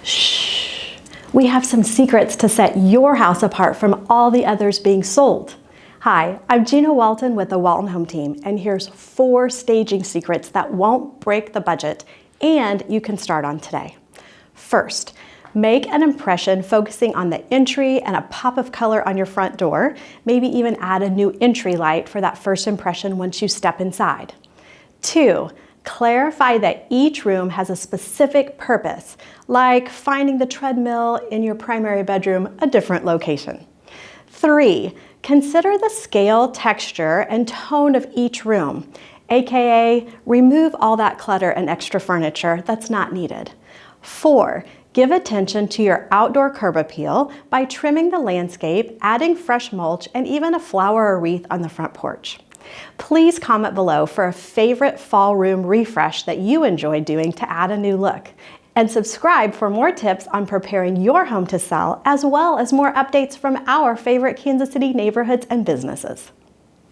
Shh! We have some secrets to set your house apart from all the others being sold. Hi, I'm Gina Walton with the Walton Home Team, and here's 4 staging secrets that won't break the budget and you can start on today. First, make an impression focusing on the entry and a pop of color on your front door. Maybe even add a new entry light for that first impression once you step inside. 2, clarify that each room has a specific purpose, like finding the treadmill in your primary bedroom a different location. 3, consider the scale, texture, and tone of each room, aka remove all that clutter and extra furniture that's not needed. 4, give attention to your outdoor curb appeal by trimming the landscape, adding fresh mulch, and even a flower or wreath on the front porch. Please comment below for a favorite fall room refresh that you enjoy doing to add a new look. And subscribe for more tips on preparing your home to sell, as well as more updates from our favorite Kansas City neighborhoods and businesses.